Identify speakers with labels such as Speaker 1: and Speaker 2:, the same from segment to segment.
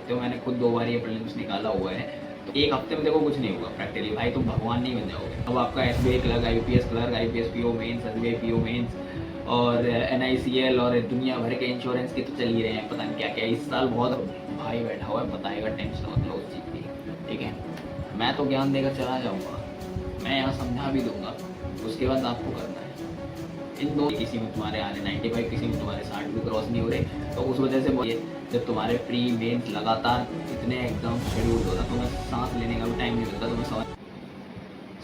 Speaker 1: सकते हो। मैंने खुद 2 बार ये प्रीलिम्स निकाला हुआ है। तो एक हफ्ते में देखो कुछ नहीं होगा प्रैक्टिकली, भाई तुम भगवान नहीं बन जाओगे। अब आपका SBI clerk, IPS clerk, IPS PO mains, SBI PO mains और एनआईसीएल और दुनिया भर के इंश्योरेंस के तो चल ही रहे हैं, पता नहीं क्या क्या। इस साल बहुत भाई बैठा हुआ है, बताएगा, टेंशन मत लो उस चीज़ की, ठीक है। मैं तो ज्ञान देकर चला जाऊँगा, मैं यहाँ समझा भी दूंगा, उसके बाद आपको करना है। इन दो किसी में तुम्हारे आने 95, किसी में तुम्हारे 60 भी क्रॉस नहीं हो रहे, तो उस वजह से बोलिए जब तुम्हारे प्री मेंस लगातार इतने एग्जाम शेड्यूल होता, तुम्हें सांस लेने का भी टाइम नहीं मिलता, तुम्हें समझ।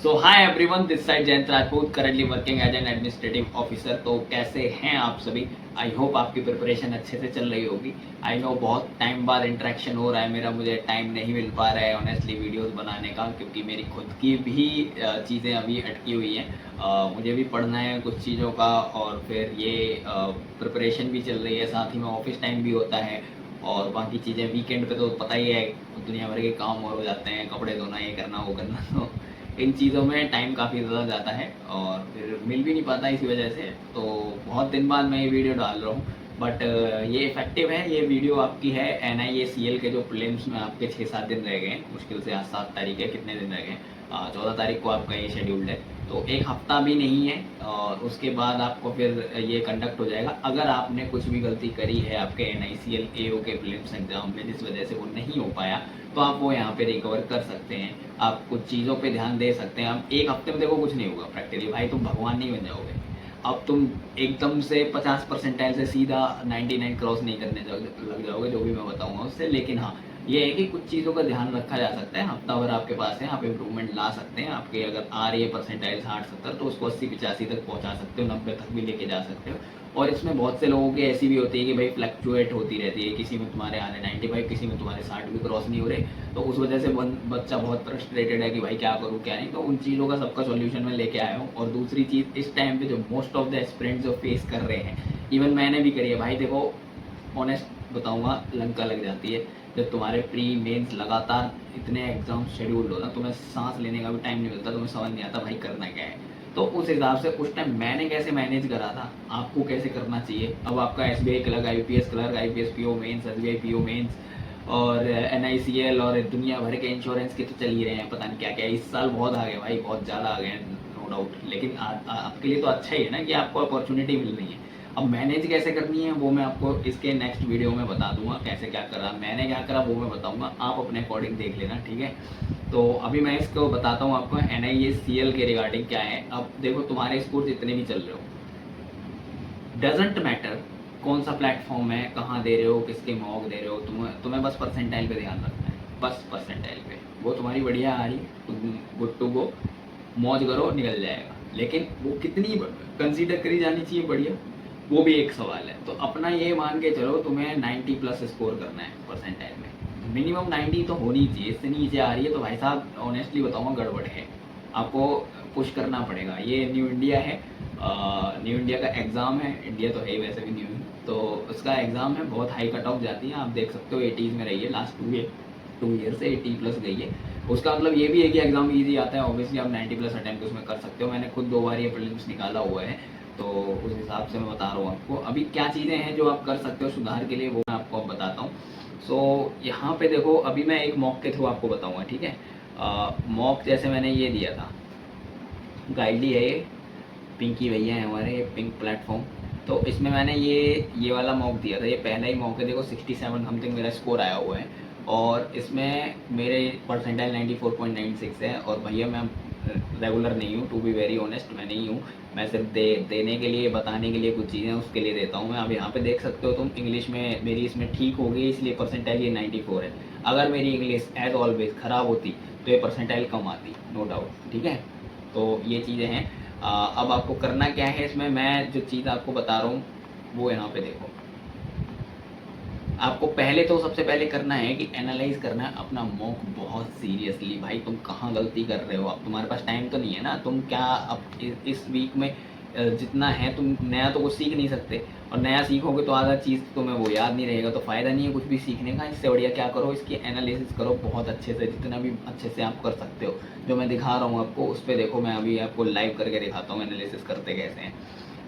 Speaker 1: So hi everyone, this side Jayant Rajput, currently working as an administrative officer. तो कैसे हैं आप सभी? आई होप आपकी प्रिपरेशन अच्छे से चल रही होगी। आई नो बहुत टाइम बाद इंटरेक्शन हो रहा है मेरा, मुझे टाइम नहीं मिल पा रहा है ऑनेस्टली वीडियोस बनाने का, क्योंकि मेरी खुद की भी चीज़ें अभी अटकी हुई हैं। मुझे भी पढ़ना है कुछ चीज़ों का, और फिर ये प्रिपरेशन भी चल रही है, साथ ही में ऑफिस टाइम भी होता है और बाकी चीज़ें। वीकेंड पे तो पता ही है दुनिया भर के काम और हो जाते हैं, कपड़े धोना, ये करना, वो करना, तो इन चीज़ों में टाइम काफ़ी ज़्यादा जाता है और फिर मिल भी नहीं पाता इसी वजह से। तो बहुत दिन बाद मैं ये वीडियो डाल रहा हूँ, बट ये इफेक्टिव है। ये वीडियो आपकी है NIACL के जो प्रीलिम्स में आपके 6-7 दिन रह गए हैं, मुश्किल से आज 7 तारीख है, कितने दिन रह गए हैं, 14 तारीख को आपका ये शेड्यूल्ड है, तो एक हफ्ता भी नहीं है। और उसके बाद आपको फिर ये कंडक्ट हो जाएगा। अगर आपने कुछ भी गलती करी है आपके NICL AO के प्रीलिम्स एग्जाम में, जिस वजह से वो नहीं हो पाया, तो आप वो यहाँ पे रिकवर कर सकते हैं, आप कुछ चीज़ों पे ध्यान दे सकते हैं। अब एक हफ्ते में देखो कुछ नहीं होगा प्रैक्टिकली, भाई तुम भगवान नहीं बन जाओगे। अब तुम एकदम से 50 परसेंटाइल से सीधा 99 क्रॉस नहीं करने लग जाओगे, जो भी मैं बताऊंगा उससे। लेकिन हाँ, ये है कि कुछ चीज़ों का ध्यान रखा जा सकता है। हफ्ता भर आपके पास है, आप इम्प्रूवमेंट ला सकते हैं। आपके अगर आ रही है परसेंटाइल 60-70, तो उसको 80-85 तक पहुंचा सकते हो, 90 तक भी लेके जा सकते हो। और इसमें बहुत से लोगों की ऐसी भी होती है कि भाई फ्लक्चुएट होती रहती है, किसी में तुम्हारे आने 95, किसी में तुम्हारे 60 भी क्रॉस नहीं हो रहे, तो उस वजह से बच्चा बहुत फ्रस्ट्रेटेड है कि भाई क्या करूँ क्या नहीं। तो उन चीज़ों का सबका सॉल्यूशन मैं लेके आया हूँ। और दूसरी चीज़, इस टाइम पे जो मोस्ट ऑफ द एस्पिरेंट्स जो फेस कर रहे हैं, इवन मैंने भी करी है भाई, देखो ऑनेस्ट बताऊंगा, लंका लग जाती है जब तुम्हारे प्री मेंस लगातार इतने एग्जाम शेड्यूल्ड हो ना, तुम्हें सांस लेने का भी टाइम नहीं मिलता, तुम्हें समझ नहीं आता भाई करना क्या है। तो उस हिसाब से उस टाइम मैंने कैसे मैनेज करा था, आपको कैसे करना चाहिए। अब आपका SBI clerk, IPS clerk, IPS PO mains, SBI PO mains और NICL और दुनिया भर के इंश्योरेंस के तो चल ही रहे हैं, पता नहीं क्या क्या। इस साल बहुत आ गए भाई, बहुत ज़्यादा आ गए हैं, नो डाउट। लेकिन आपके लिए तो अच्छा ही है ना कि आपको अपॉर्चुनिटी मिल रही है। अब मैनेज कैसे करनी है वो मैं आपको इसके नेक्स्ट वीडियो में बता दूंगा, कैसे क्या करा, मैंने क्या करा वो मैं बताऊंगा, आप अपने अकॉर्डिंग देख लेना, ठीक है। तो अभी मैं इसको बताता हूँ आपको NIACL के रिगार्डिंग क्या है। अब देखो तुम्हारे स्कोर जितने भी चल रहे हो, डजेंट मैटर कौन सा प्लेटफॉर्म है, कहाँ दे रहे हो, किसके मॉक दे रहे हो, तुम्हें बस परसेंटाइल पे ध्यान रखना है, बस परसेंटाइल पे। वो तुम्हारी बढ़िया आ रही है, गुड टू गो, मौज करो, निकल जाएगा। लेकिन वो कितनी कंसीडर करी जानी चाहिए बढ़िया, वो भी एक सवाल है। तो अपना ये मान के चलो तुम्हें 90 प्लस स्कोर करना है परसेंटाइल में, मिनिमम 90 तो होनी चाहिए। इससे नीचे आ रही है तो भाई साहब ऑनेस्टली बताऊंगा गड़बड़ है, आपको पुश करना पड़ेगा। ये न्यू इंडिया है, न्यू इंडिया का एग्ज़ाम है, इंडिया तो है ही वैसे भी न्यू ही, तो उसका एग्ज़ाम है, बहुत हाई कट ऑफ जाती है, आप देख सकते हो 80s में रही है लास्ट 2 ईयर से 80 प्लस गई है। उसका मतलब ये भी है कि एग्ज़ाम ईजी आता है, ऑब्वियसली आप 90 प्लस अटैम्प्ट उसमें कर सकते हो। मैंने खुद 2 बार ये प्रीलिम्स निकाला हुआ है, तो उस हिसाब से मैं बता रहा हूँ आपको। अभी क्या चीज़ें हैं जो आप कर सकते हो सुधार के लिए, वो मैं आपको बताता हूँ। सो यहाँ पे देखो, अभी मैं एक मॉक के थ्रू आपको बताऊँगा, ठीक है। मॉक जैसे मैंने ये दिया था, गाइडली है ये, पिंकी भैया है हमारे, पिंक प्लेटफॉर्म। तो इसमें मैंने ये वाला मॉक दिया था, ये पहला ही मॉक है। देखो 67 समथिंग मेरा स्कोर आया हुआ है, और इसमें मेरे परसेंटाइल 94.96 है। और भैया मैं रेगुलर नहीं हूँ, टू बी वेरी ऑनेस्ट, मैं नहीं हूँ। मैं सिर्फ देने के लिए, बताने के लिए कुछ चीज़ें उसके लिए देता हूँ मैं। अब यहाँ पे देख सकते हो तुम, इंग्लिश में मेरी इसमें ठीक हो गई, इसलिए परसेंटाइल ये 94 है। अगर मेरी इंग्लिश एज ऑलवेज ख़राब होती तो ये परसेंटाइल कम आती, नो डाउट, ठीक है। तो ये चीज़ें हैं। अब आपको करना क्या है इसमें, मैं जो चीज़ आपको बता रहा हूँ वो यहाँ पे देखो। आपको पहले तो सबसे पहले करना है कि एनालाइज करना है अपना मॉक बहुत सीरियसली। भाई तुम कहाँ गलती कर रहे हो, अब तुम्हारे पास टाइम तो नहीं है ना, तुम क्या अब इस वीक में जितना है तुम नया तो कुछ सीख नहीं सकते, और नया सीखोगे तो आधा चीज़ तुम्हें वो याद नहीं रहेगा, तो फ़ायदा नहीं है कुछ भी सीखने का। इससे बढ़िया क्या करो, इसकी एनालिसिस करो बहुत अच्छे से, जितना भी अच्छे से आप कर सकते हो। जो मैं दिखा रहा हूँ आपको उस पर देखो, मैं अभी आपको लाइव करके दिखाता हूँ एनालिसिस करते कैसे हैं।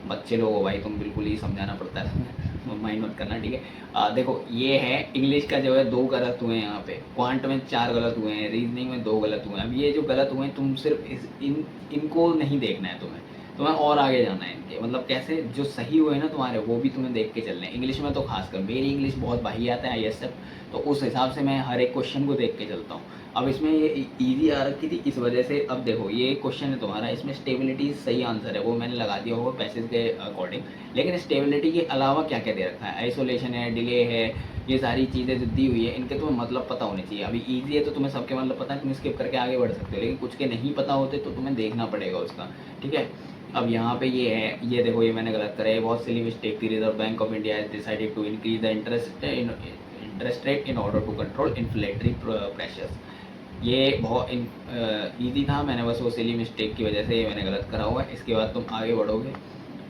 Speaker 1: बच्चे लोग हो भाई, तुम बिल्कुल ही समझाना पड़ता है माइंड मत करना, ठीक है। देखो ये है इंग्लिश का जो है 2 गलत हुए हैं यहाँ पे, क्वांट में 4 गलत हुए हैं, रीजनिंग में 2 गलत हुए हैं। अब ये जो गलत हुए हैं तुम सिर्फ इनको नहीं देखना है, तुम्हें और आगे जाना है इनके, मतलब कैसे जो सही हुए हैं ना तुम्हारे वो भी तुम्हें देख के चलने हैं। इंग्लिश में तो खासकर मेरी इंग्लिश बहुत वाहियात है ISF, तो उस हिसाब से मैं हर एक क्वेश्चन को देख के चलता हूँ। अब इसमें ये इजी आ रखी थी इस वजह से। अब देखो ये क्वेश्चन है तुम्हारा, इसमें स्टेबिलिटी सही आंसर है, वो मैंने लगा दिया होगा पैसेज के अकॉर्डिंग, लेकिन स्टेबिलिटी के अलावा क्या क्या दे रखा है, आइसोलेशन है, डिले है, ये सारी चीज़ें जो दी हुई है इनके तुम्हें मतलब पता होने चाहिए। अभी ईजी है तो तुम्हें सबके मतलब पता है, तुम स्किप करके आगे बढ़ सकते हो, लेकिन कुछ के नहीं पता होते तो तुम्हें देखना पड़ेगा उसका, ठीक है। अब यहाँ पे ये है, ये देखो ये मैंने गलत करा है, बहुत सिली मिस्टेक थी। Reserve Bank of India has decided to increase the interest rate in order to control inflationary pressures. ये बहुत ईजी था, मैंने बस वो सिली मिस्टेक की वजह से ये मैंने गलत करा हुआ है। इसके बाद तुम आगे बढ़ोगे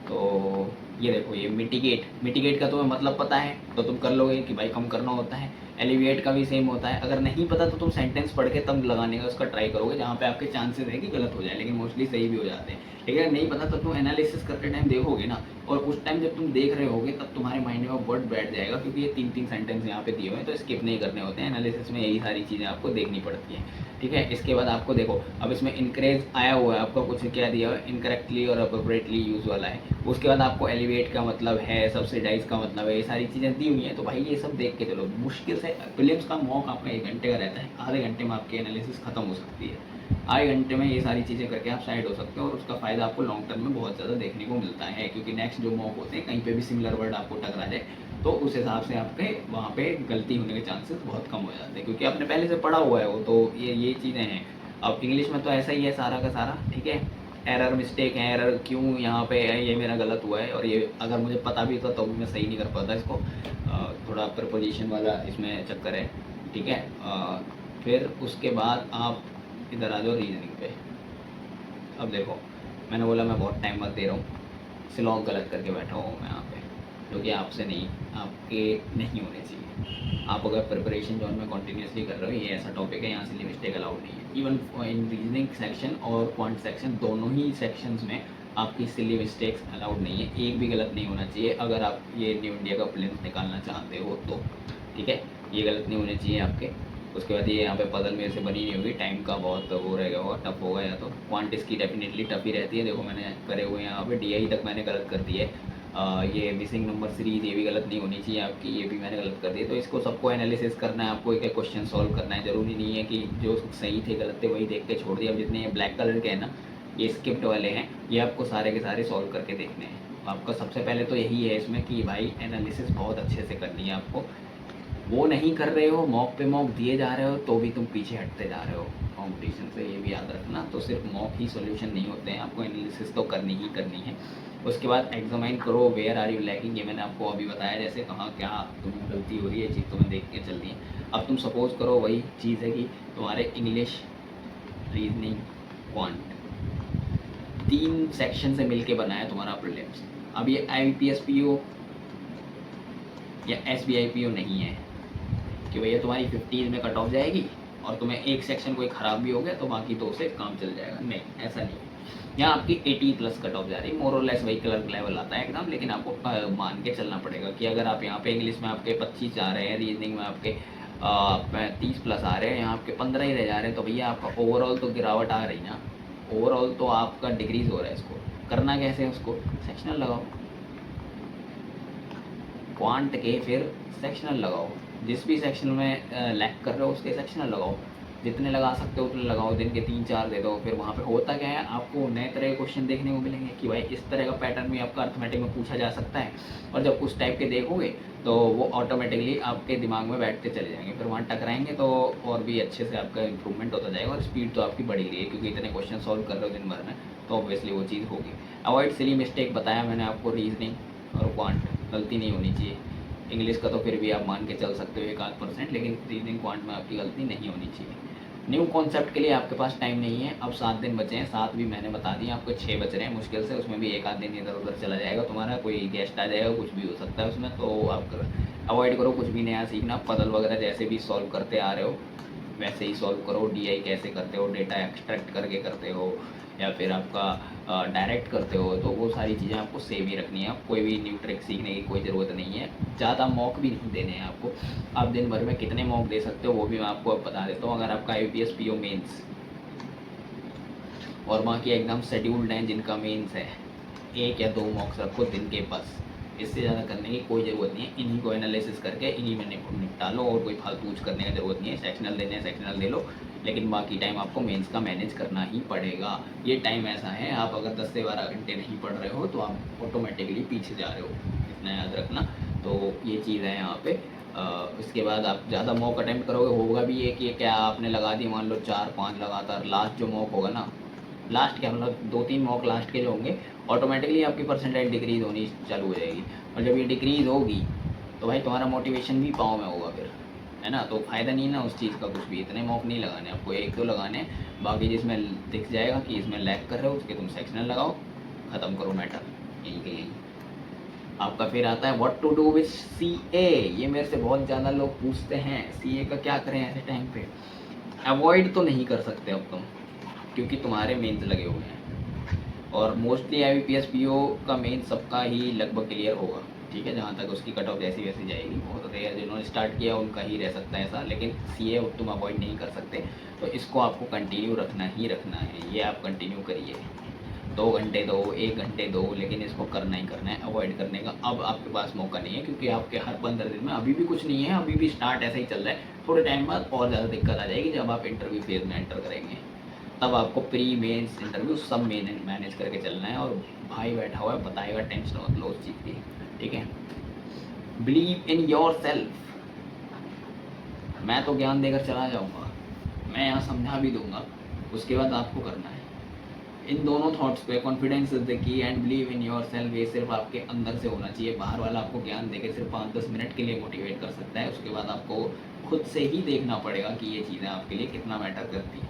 Speaker 1: तो ये देखो ये मिटिगेट का तुम्हें मतलब पता है तो तुम कर लोगे कि भाई कम करना होता है। एलिविएट का भी सेम होता है, अगर नहीं पता तो तुम सेंटेंस पढ़ के तब लगाने का उसका ट्राई करोगे, जहाँ पे आपके चांसेस है कि गलत हो जाए, लेकिन मोस्टली सही भी हो जाते हैं। लेकिन अगर नहीं पता तो तुम एनालिसिस करते टाइम देखोगे ना, और उस टाइम जब तुम देख रहे होगे तब तुम्हारे माइंड में वर्ड बैठ जाएगा, क्योंकि ये 3 सेंटेंस यहाँ पे दिए हुए हैं तो स्किप नहीं करने होते हैं। एनालिसिस में यही सारी चीज़ें आपको देखनी पड़ती हैं, ठीक है। इसके बाद आपको देखो अब इसमें इनक्रेज आया हुआ है, आपको कुछ क्या दिया हुआ है, इनकरेक्टली और अप्रोप्रिएटली यूज वाला है। उसके बाद आपको एलिवेट का मतलब है, सब्सिडाइज का मतलब है, ये सारी चीज़ें दी हुई हैं। तो भाई ये सब देख के चलो, मुश्किल से प्रीलिम्स का मॉक आपका 1 घंटे का रहता है, आधे घंटे में आपकी एनालिसिस खत्म हो सकती है। आधे घंटे में ये सारी चीज़ें करके आप साइड हो सकते हो, और उसका फ़ायदा आपको लॉन्ग टर्म में बहुत ज़्यादा देखने को मिलता है, क्योंकि नेक्स्ट जो मॉक होते हैं कहीं पे भी सिमिलर वर्ड आपको टकरा जाए तो उस हिसाब से आपके वहाँ पे गलती होने के चांसेस बहुत कम हो जाते हैं, क्योंकि आपने पहले से पढ़ा हुआ है वो। तो ये चीज़ें हैं। अब इंग्लिश में तो ऐसा ही है सारा का सारा, ठीक है। एरर मिस्टेक है, एरर क्यों यहाँ पे है, ये मेरा गलत हुआ है, और ये अगर मुझे पता भी था तो भी मैं सही नहीं कर पाता इसको, थोड़ा प्रपोजिशन वाला इसमें चक्कर है, ठीक है। फिर उसके बाद आप इधर आ जाओ रीजनिंग पे। अब देखो मैंने बोला मैं बहुत टाइम मत दे रहा हूँ, स्लॉग गलत करके बैठा हूँ मैं यहाँ पे, जो कि आपसे नहीं, आपके नहीं होने चाहिए। आप अगर प्रिपरेशन जोन में कंटिन्यूसली कर रहे हो, ये ऐसा टॉपिक है यहाँ से मिस्टेक अलाउड नहीं है। इवन इन रीजनिंग सेक्शन और क्वांट सेक्शन, दोनों ही सेक्शंस में आपकी सिली मिस्टेक्स अलाउड नहीं है, एक भी गलत नहीं होना चाहिए अगर आप ये न्यू इंडिया का प्रिलिम्स निकालना चाहते हो तो, ठीक है। ये गलत नहीं होने चाहिए आपके। उसके बाद ये यहाँ पे पजल मेरे से बनी नहीं होगी, टाइम का बहुत वो रहेगा, होगा टफ होगा, या तो क्वांट इसकी डेफिनेटली टफ ही रहती है। देखो मैंने करे हुए यहाँ पे DI तक मैंने गलत कर दी है। ये मिसिंग नंबर सीरीज ये भी गलत नहीं होनी चाहिए आपकी, ये भी मैंने गलत कर दी है। तो इसको सबको एनालिसिस करना है आपको, एक एक क्वेश्चन सॉल्व करना है। ज़रूरी नहीं है कि जो सही थे गलत थे वही देख के छोड़ दिया। अब जितने ये ब्लैक कलर के हैं ना, ये स्किप्ट वाले हैं, ये आपको सारे के सारे सॉल्व करके देखने हैं। आपका सबसे पहले तो यही है इसमें कि भाई एनालिसिस बहुत अच्छे से करनी है आपको। वो नहीं कर रहे हो, मॉक पे मॉक दिए जा रहे हो तो भी तुम पीछे हटते जा रहे हो कंपटीशन से, ये भी याद रखना। तो सिर्फ मॉक ही सॉल्यूशन नहीं होते हैं, आपको एनालिसिस तो करनी ही करनी है। उसके बाद एग्जामाइन करो वेयर आर यू लैकिंग, ये मैंने आपको अभी बताया, जैसे कहाँ क्या तुम्हें गलती हो रही है, चीज़ तुम्हें देख के चलनी है। अब तुम सपोज करो वही चीज़ है कि तुम्हारे इंग्लिश, रीजनिंग, क्वांट 3 सेक्शन से मिलके बना है तुम्हारा प्रीलिम्स। अब ये IBPS PO या SBI PO नहीं है कि भैया तुम्हारी 50 में कट ऑफ जाएगी और तुम्हें एक सेक्शन कोई ख़राब भी हो गया तो बाकी 2 से काम चल जाएगा, नहीं, ऐसा नहीं है। यहाँ आपकी 80+ कट ऑफ जा रही है, मोर और लेस वही क्लर्क लेवल आता है एकदम, लेकिन आपको मान के चलना पड़ेगा कि अगर आप यहाँ पे इंग्लिश में आपके 25 आ रहे हैं, रीजनिंग में आपके 30+ आ रहे हैं, यहाँ आपके 15 ही रह जा रहे हैं, तो भैया आपका ओवरऑल तो गिरावट आ रही ना, ओवरऑल तो आपका डिक्रीज हो रहा है। इसको करना कैसे है, उसको सेक्शनल लगाओ, क्वांट के फिर सेक्शनल लगाओ, जिस भी सेक्शन में लैक कर रहे हो उसके सेक्शनल लगाओ, जितने लगा सकते हो उतने लगाओ, दिन के 3-4 दे दो। फिर वहाँ पे होता क्या है, आपको नए तरह के क्वेश्चन देखने को मिलेंगे कि भाई इस तरह का पैटर्न भी आपका अर्थमेटिक में पूछा जा सकता है, और जब उस टाइप के देखोगे तो वो ऑटोमेटिकली आपके दिमाग में बैठते चले जाएंगे, फिर वहाँ टकराएंगे तो और भी अच्छे से आपका इंप्रूवमेंट होता जाएगा, और स्पीड तो आपकी बढ़ ही रही है क्योंकि इतने क्वेश्चन सॉल्व कर रहे हो दिन भर में, तो ऑब्वियसली वो चीज़ होगी। अवॉइड सिली मिस्टेक बताया मैंने आपको, रीजनिंग और क्वांट गलती नहीं होनी चाहिए। इंग्लिश का तो फिर भी आप मान के चल सकते हो 1-8%, लेकिन रीजनिंग क्वांट में आपकी गलती नहीं होनी चाहिए। न्यू कॉन्सेप्ट के लिए आपके पास टाइम नहीं है, अब 7 दिन बचे हैं, 7 भी मैंने बता दिए आपको, 6 बच रहे हैं मुश्किल से, उसमें भी 1-आध दिन इधर उधर चला जाएगा तुम्हारा, कोई गेस्ट आ जाएगा, कुछ भी हो सकता है उसमें, तो आप अवॉइड करो कुछ भी नया सीखना। पजल वगैरह जैसे भी सॉल्व करते आ रहे हो वैसे ही सॉल्व करो, DI कैसे करते हो, डेटा एक्सट्रैक्ट करके करते हो, या फिर आपका डायरेक्ट करते हो, तो वो सारी चीज़ें आपको सेव ही रखनी है। कोई भी न्यू ट्रिक सीखने की कोई ज़रूरत नहीं है, ज़्यादा मॉक भी नहीं देने हैं आपको। आप दिन भर में कितने मॉक दे सकते हो वो भी मैं आपको अब बता देता हूँ। अगर आपका IBPS PO मेंस और बाकी एग्ज़ाम शेड्यूल्ड हैं जिनका मेंस है, 1 या 2 मॉक्स रखो दिन के बस, इससे ज़्यादा करने की कोई ज़रूरत नहीं है। इन्हीं को एनालिसिस करके इन्हीं में निपटा लो और कोई फालतू कुछ करने की ज़रूरत नहीं है। सेक्शनल देने हैं सेक्शनल दे लो, लेकिन बाकी टाइम आपको मेंस का मैनेज करना ही पड़ेगा। ये टाइम ऐसा है, आप अगर 10 से 12 घंटे नहीं पढ़ रहे हो तो आप ऑटोमेटिकली पीछे जा रहे हो, इतना याद रखना। तो ये चीज़ है यहाँ पे। उसके बाद आप ज़्यादा मॉक अटेम्प्ट करोगे, होगा भी ये कि क्या आपने लगा दी मान लो 4-5 लगातार, लास्ट जो मॉक होगा ना, लास्ट क्या मतलब 2-3 मॉक लास्ट के जो होंगे, ऑटोमेटिकली आपकी परसेंटाइल डिक्रीज़ होनी चालू हो जाएगी। और जब ये डिक्रीज़ होगी तो भाई तुम्हारा मोटिवेशन भी पाँव में होगा फिर, है ना। तो फ़ायदा नहीं ना उस चीज़ का कुछ भी। इतने मॉक नहीं लगाने आपको, 1-2 लगाने, बाकी जिसमें दिख जाएगा कि इसमें लैग कर रहे हो उसके तुम सेक्शनल लगाओ, ख़त्म करो मैटर, यहीं के यहीं। आपका फिर आता है what to do with CA। ये मेरे से बहुत ज़्यादा लोग पूछते हैं CA का क्या करें ऐसे टाइम पे। अवॉइड तो नहीं कर सकते अब तुम, क्योंकि तुम्हारे मेंस लगे हुए हैं और मोस्टली IBPS PO का मेन सबका ही लगभग क्लियर होगा, ठीक है। जहाँ तक उसकी कट ऑफ जैसी वैसी जाएगी, बहुत रेयर जिन्होंने स्टार्ट किया उनका ही रह सकता है ऐसा, लेकिन CA तुम अवॉइड नहीं कर सकते। तो इसको आपको कंटिन्यू रखना ही रखना है, ये आप कंटिन्यू करिए। 2 घंटे दो, 1 घंटे दो, लेकिन इसको करना ही करना है। अवॉइड करने का अब आपके पास मौका नहीं है, क्योंकि आपके हर 15 दिन में अभी भी कुछ नहीं है, अभी भी स्टार्ट ऐसा ही चल रहा है। थोड़े टाइम बाद और ज़्यादा दिक्कत आ जाएगी जब आप इंटरव्यू फेज में एंटर करेंगे, तब आपको प्री मेंस इंटरव्यू सब मैनेज करके चलना है। और भाई बैठा हुआ है बताएगा, टेंशन मत लो उस चीज़ की, ठीक है। Believe in your self. मैं तो ज्ञान देकर चला जाऊँगा, मैं यहाँ समझा भी दूंगा, उसके बाद आपको करना है। इन दोनों थॉट्स पे, confidence is the key and believe in your self, ये सिर्फ आपके अंदर से होना चाहिए। बाहर वाला आपको ज्ञान देकर सिर्फ 5-10 मिनट के लिए मोटिवेट कर सकता है, उसके बाद आपको खुद से ही देखना पड़ेगा कि ये चीज़ें आपके लिए कितना मैटर करती हैं।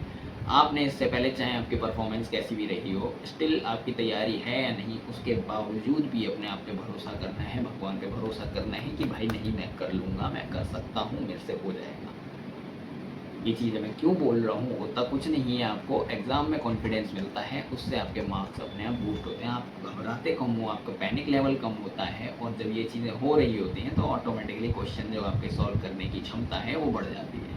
Speaker 1: आपने इससे पहले चाहे आपकी परफॉर्मेंस कैसी भी रही हो, स्टिल आपकी तैयारी है या नहीं, उसके बावजूद भी अपने आप पे भरोसा करना है, भगवान पे भरोसा करना है कि भाई नहीं मैं कर लूँगा, मैं कर सकता हूँ, मेरे से हो जाएगा। ये चीज़ें मैं क्यों बोल रहा हूँ, होता कुछ नहीं है। आपको एग्ज़ाम में कॉन्फिडेंस मिलता है, उससे आपके मार्क्स अपने आप बूस्ट होते हैं, आप घबराते कम हो, आपका पैनिक लेवल कम होता है, और जब ये चीज़ें हो रही होती हैं तो ऑटोमेटिकली क्वेश्चन जो आपके सॉल्व करने की क्षमता है वो बढ़ जाती है।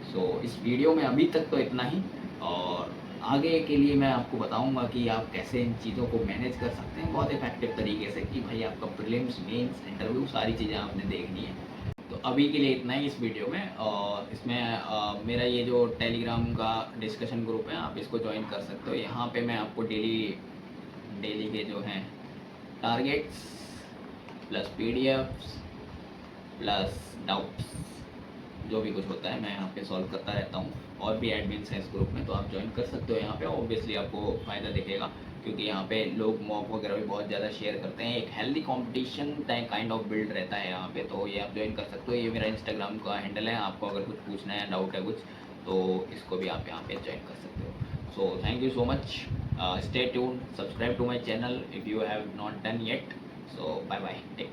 Speaker 1: सो इस वीडियो में अभी तक तो इतना ही, और आगे के लिए मैं आपको बताऊंगा कि आप कैसे इन चीज़ों को मैनेज कर सकते हैं बहुत इफेक्टिव तरीके से, कि भाई आपका प्रीलिम्स मेंस इंटरव्यू सारी चीज़ें आपने देखनी है। तो अभी के लिए इतना ही इस वीडियो में, और इसमें मेरा ये जो टेलीग्राम का डिस्कशन ग्रुप है आप इसको ज्वाइन कर सकते हो। यहाँ पे मैं आपको डेली के जो हैं targets plus PDFs plus doubts, जो भी कुछ होता है मैं यहाँ पे सॉल्व करता रहता हूँ। और भी एडमिन्स हैं इस ग्रुप में, तो आप ज्वाइन कर सकते हो यहाँ पे। ऑब्वियसली आपको फ़ायदा दिखेगा, क्योंकि यहाँ पे लोग मॉक वगैरह भी बहुत ज़्यादा शेयर करते हैं। एक healthy competition kind of build रहता है यहाँ पे, तो ये आप ज्वाइन कर सकते हो। ये मेरा इंस्टाग्राम का हैंडल है, आपको अगर कुछ पूछना है, डाउट है कुछ, तो इसको भी आप यहाँ पे ज्वाइन कर सकते हो। So thank you so much, stay tune, subscribe to my channel if you have not done yet. So bye bye, take